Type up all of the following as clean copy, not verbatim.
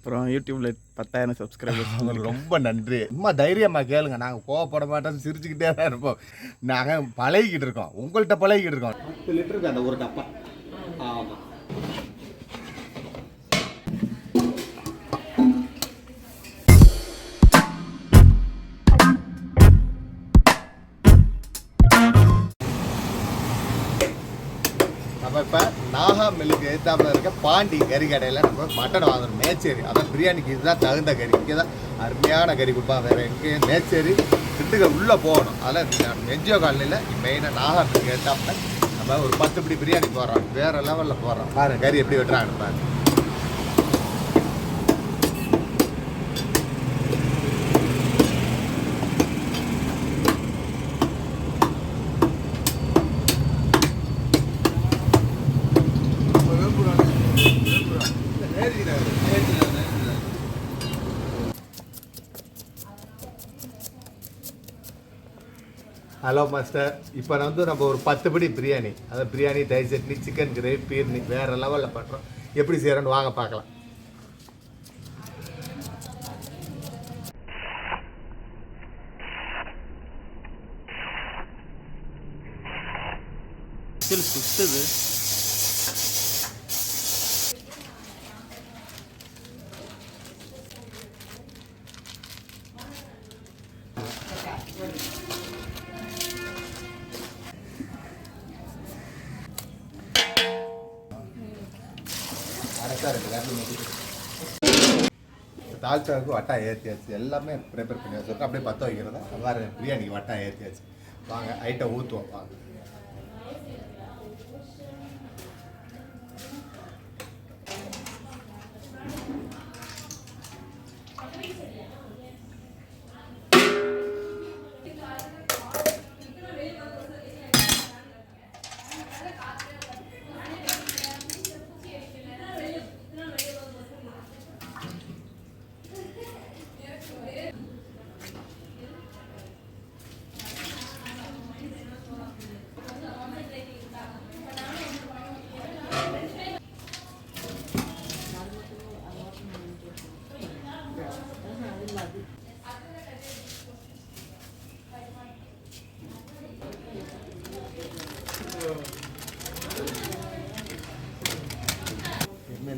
அப்புறம் யூடியூப்ல 10,000 சப்ஸ்கிரைபர்ஸ். ரொம்ப நன்றி. ரொம்ப தைரியமாக கேளுங்க. நாங்கள் கோவப்பட மாட்டோம், சிரிச்சுக்கிட்டே தான் இருப்போம். நாங்கள் பழகிக்கிட்டு இருக்கோம், உங்கள்கிட்ட பழகிக்கிட்டு இருக்கோம். 10 லிட்டருக்கு அந்த ஒரு டப்பா. ஆமாம். நம்ம இப்போ நாகா மில்லுக்கு எதிர்த்தாப்புல இருக்க பாண்டி கறி கடையில் நம்ம மட்டன் வாங்கணும். மேச்சேரி அதான் பிரியாணிக்கு இதுதான் தகுந்த கறி. இங்கே தான் அருமையான கறி கொடுப்பாங்க. வேறு எங்கேயும் மேச்சேரி திண்டுக்கல் உள்ளே போகணும். அதில் என்ஜிஓ காலனியில் மெயினாக நாகா மில்லுக்கு எதிர்த்தாப்புல நம்ம ஒரு 10 பிடி பிரியாணி போடுறோம். வேறு லெவலில் போடுறோம். பாருங்கள் கறி எப்படி வெட்டுறாங்கன்னு பாருங்க. ஹலோ மாஸ்டர், இப்போ வந்து நம்ம ஒரு 10 பிடி பிரியாணி, அதாவது பிரியாணி, தயிர் சட்னி, சிக்கன் கிரேவி, பீர்னி வேறு லெவலில் பண்ணுறோம். எப்படி செய்கிறோன்னு வாங்க பார்க்கலாம். சுத்துது. தால்ச்சாவுக்கு வட்டா ஏற்றியாச்சு. எல்லாமே ப்ரிப்பேர் பண்ணி வச்சுருக்கோம். அப்படியே பற்ற வைக்கிறதா வேறு பிரியாணிக்கு வட்டா ஏற்றியாச்சு. வாங்க ஐட்டம் ஊற்றுவோம். வாங்க.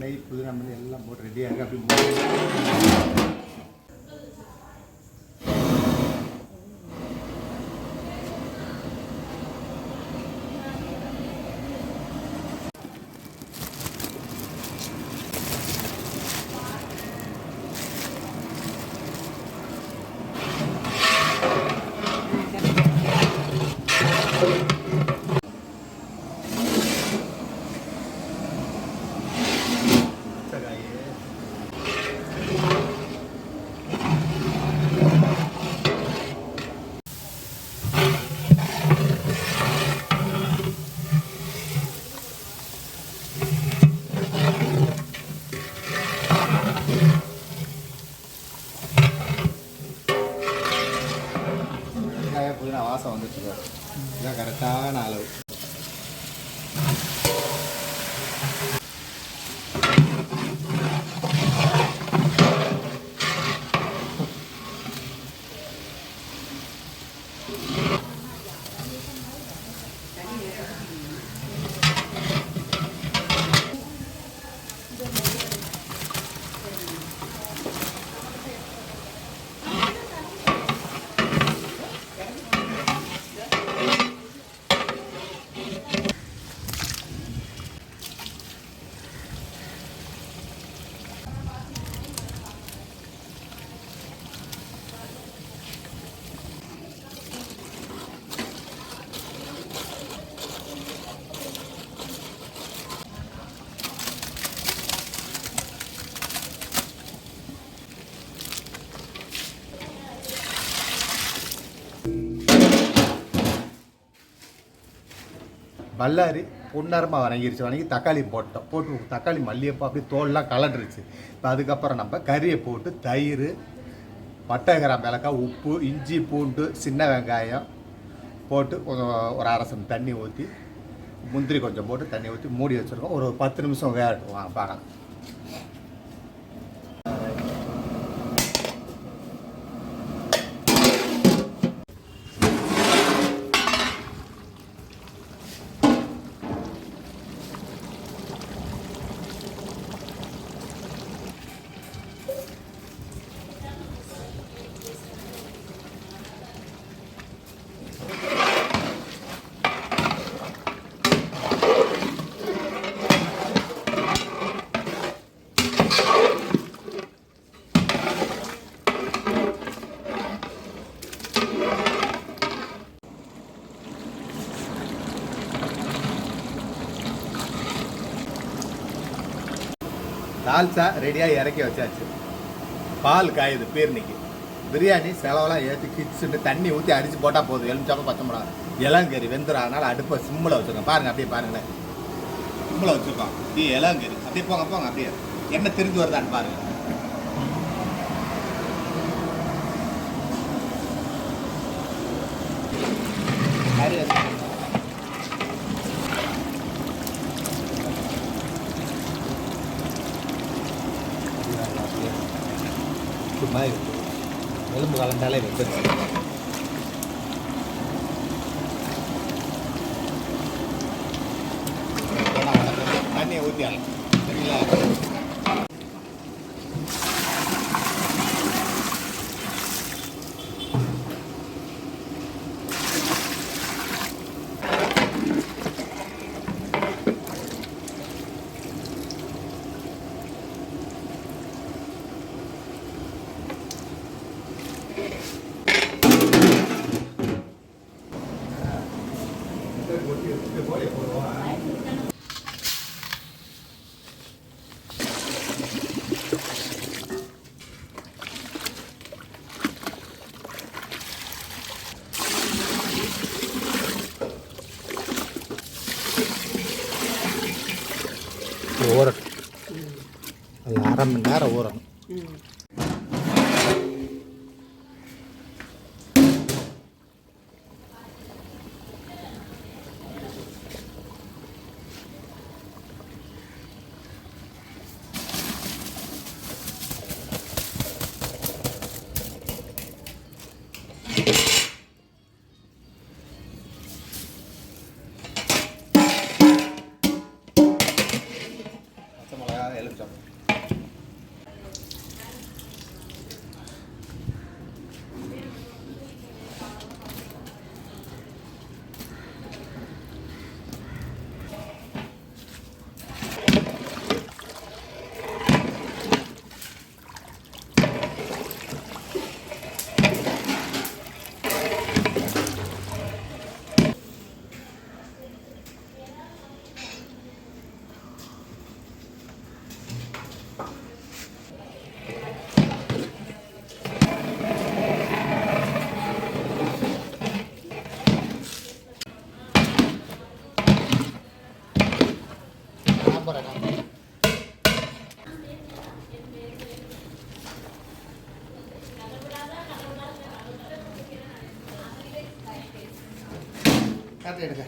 நெய் புதினா மல்லி எல்லாம் போட்டு ரெடியாக அப்படி புதினா வாசம் வந்துட்டு இதுதான் கரெக்டான அளவு. பல்லாரி பொன்னரமாக வணங்கி தக்காளி போட்டு தக்காளி மல்லியப்போ அப்படி தோல்லாம் கலண்டுருச்சு. இப்போ அதுக்கப்புறம் நம்ம கறியை போட்டு தயிர், பட்டை கிராம்பு ஏலக்காய், உப்பு, இஞ்சி, பூண்டு, சின்ன வெங்காயம் போட்டு ஒரு அரை சம் தண்ணி ஊற்றி, முந்திரி கொஞ்சம் போட்டு தண்ணி ஊற்றி மூடி வச்சுருக்கோம். ஒரு 10 நிமிஷம் வேகட்டும். வாங்க பார்க்கலாம். தால்ச்சா ரெடியாக இறக்கி வச்சாச்சு. பால் காயுது பேர்னிக்கு. பிரியாணி செலவெல்லாம் ஏற்றி கிச்சுட்டு தண்ணி ஊற்றி அரிச்சு போட்டால் போதும். எலுமிச்சாப்பம் பச்சை மிளகா இளங்கறி வெந்துடும். அதனால் அடுப்பை சிம்மில் வச்சுருக்கோம். பாருங்கள் அப்படியே பாருங்களேன், சிம்மில் வச்சுருக்கோம். அப்படியே இளங்கறி அப்படியே போங்க அப்படியே எண்ணெய் திரிஞ்சு வருதான்னு பாருங்கள். சும்மா எலும்பு கலண்டாலே வெந்துருச்சு. தண்ணியை ஊற்றியாலும் சரிங்களா? ஊறட்டும். அது 1/2 மணி நேரம் ஊறணும். எடுக்க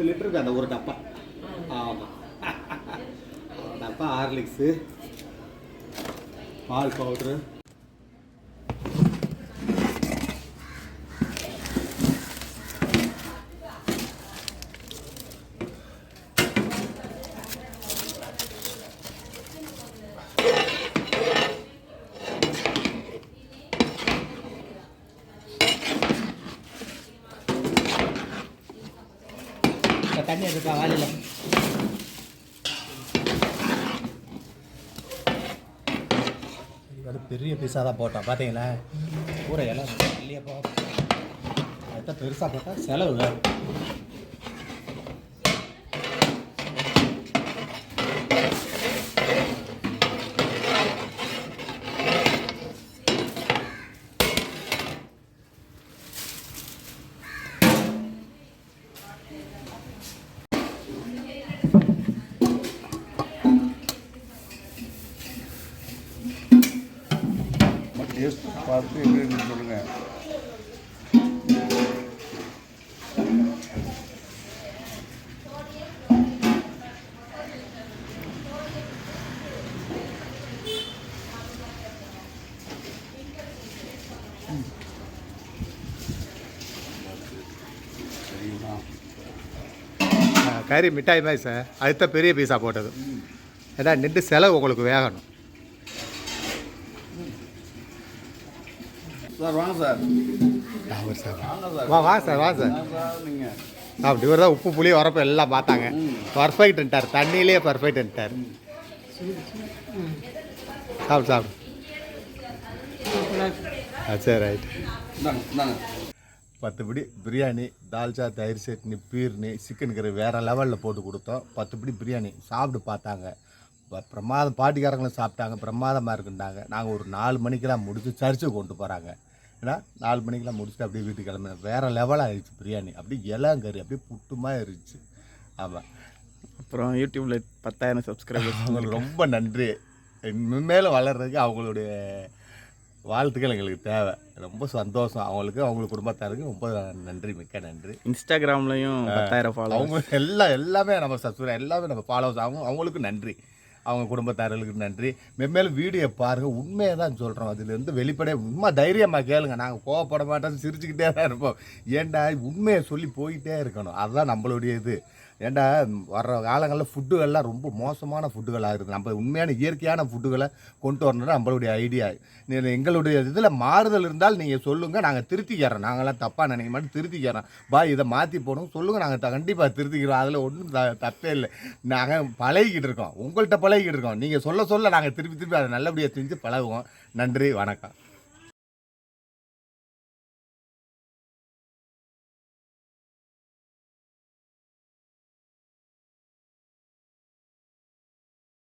லிட்டருக்கு அந்த ஒரு டப்பா. ஆமாம், டப்பா ஹார்லிக்ஸு, பால் பவுட்ரு, தண்ணி இருக்கா வாலியில். அது பெரிய பீஸாக தான் போட்டோம் பார்த்தீங்களா. பூரா எல்லாம் இல்லையா போ, அதுதான் பெருசாக போட்டால் செலவு. டேஸ்ட் பார்த்து எப்படின்னு சொல்லுங்கள். சரி கறி மிட்டாய் மாதிரி சார் அதுதான் பெரிய பீஸா போட்டது. ஏன்னா நின்று செலவு உங்களுக்கு வேகணும். சார் வாங்க சார். சார் வாங்க சார். வாங்க சார் வாங்க சார். நீங்கள் அப்படி இவர் தான் உப்பு புளி வரப்போ எல்லாம் பார்த்தாங்க. பர்ஃபெக்ட்ன்ட்டார், தண்ணியிலே பர்ஃபெக்ட்ன்ட்டார். சாப்பிடு சாப்பிடு. சரி ரைட். பத்துப்படி பிரியாணி, தால்ச்சா, தயிர் சட்னி, பீர்னி, சிக்கன் கறி வேறு லெவலில் போட்டு கொடுத்தோம். 10 பிரியாணி சாப்பிட்டு பார்த்தாங்க. பிரமாதம். பாட்டிக்காரங்களும் சாப்பிட்டாங்க, பிரமாதமாக இருக்குண்டாங்க. நாங்கள் ஒரு 4 மணிக்கெல்லாம் முடிச்சு சர்ச்சுக்கு கொண்டு போகிறாங்க. ஏன்னா 4 மணிக்கெல்லாம் முடிச்சுட்டு அப்படியே வீட்டுக்கு கிளம்பினேன். வேறு லெவலாக ஆயிடுச்சு பிரியாணி. அப்படியே இளங்கறி அப்படியே புட்டுமாக இருந்துச்சு. ஆமாம். அப்புறம் யூடியூப்பில் 10,000 சப்ஸ்கிரைபர்ஸ். அவங்களுக்கு ரொம்ப நன்றி. மேலும் வளர்றதுக்கு அவங்களுடைய வாழ்த்துக்கள் எங்களுக்கு தேவை. ரொம்ப சந்தோஷம். அவங்களுக்கு குடும்பத்தாருக்கு ரொம்ப நன்றி, மிக்க நன்றி. இன்ஸ்டாகிராம்லையும் 10,000 ஃபாலோ. அவங்க எல்லாமே நம்ம சப்ஸ்கிரைப், எல்லாமே நம்ம ஃபாலோவர்ஸ். அவங்களுக்கு நன்றி. அவங்க குடும்பத்தார்களுக்கு நன்றி. மென்மேலும் வீடியோ பாருங்கள். உண்மையை தான் சொல்கிறோம். அதுலேருந்து வெளிப்படையாக உண்மை தைரியமாக கேளுங்க. நாங்கள் கோவப்பட மாட்டோம், சிரிச்சுக்கிட்டே தான் இருப்போம். ஏன்டா உண்மையை சொல்லி போயிட்டே இருக்கணும். அதுதான் நம்மளுடைய இது. ஏன்டா வர்ற காலங்களில் ஃபுட்டுகள்லாம் ரொம்ப மோசமான ஃபுட்டுகளாக இருக்குது. நம்ம உண்மையான இயற்கையான ஃபுட்டுகளை கொண்டு வரணும்னு நம்மளுடைய ஐடியா. எங்களுடைய இதில் மாறுதல் இருந்தால் நீங்கள் சொல்லுங்கள், நாங்கள் திருத்திக்கிறோம். நாங்களாம் தப்பாக நினைக்க மாட்டோம், திருத்திக்கிறோம். இதை மாற்றி போடணும் சொல்லுங்கள், நாங்கள் கண்டிப்பாக திருத்திக்கிறோம். அதில் ஒன்றும் தப்பே இல்லை. நாங்கள் பழகிக்கிட்டு இருக்கோம், உங்கள்கிட்ட பழகிக்கிட்டு இருக்கோம். நீங்கள் சொல்ல நாங்கள் திருப்பி அதை நல்லபடியாக செஞ்சு பழகுவோம். நன்றி, வணக்கம்.